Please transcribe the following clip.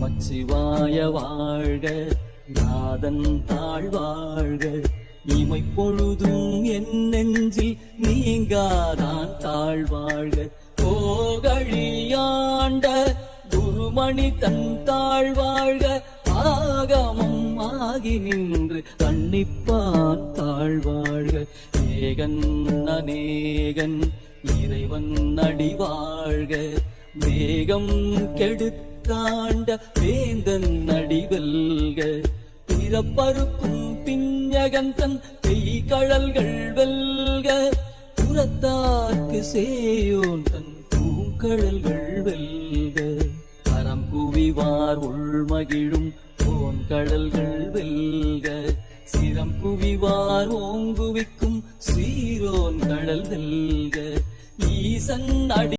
நமச்சிவாய வாழ்க, நாதன் தாழ்வாழ்க. இமை பொழுதும் என் நெஞ்சில் நீங்காதான் தாழ்வாழ்க. போகழியாண்ட குருமணி தன் தாழ்வாழ்க. ஆகமம் ஆகி நின்று கண்ணிப்பான் தாழ்வாழ்க. ஏகன் அநேகன் இறைவன் அடிவாழ்க. வேகம் கெடுத்தாண்ட வேந்தன் அடிவெல்க. பிறப்பருக்கும் பிஞ்சகந்தன் பெய்கழல்கள் வெல்க. புறத்தார்க்கு சேயோன் தன் பூங்கழல்கள் வெல்க. அறம் குவிவார் உள்மகிழும் போன் கடல்கள் வெல்க. சிரம் குவிவார் ஓங்குவிக்கும் சீரோன் கடல் வெல்க. ஈசன் அடி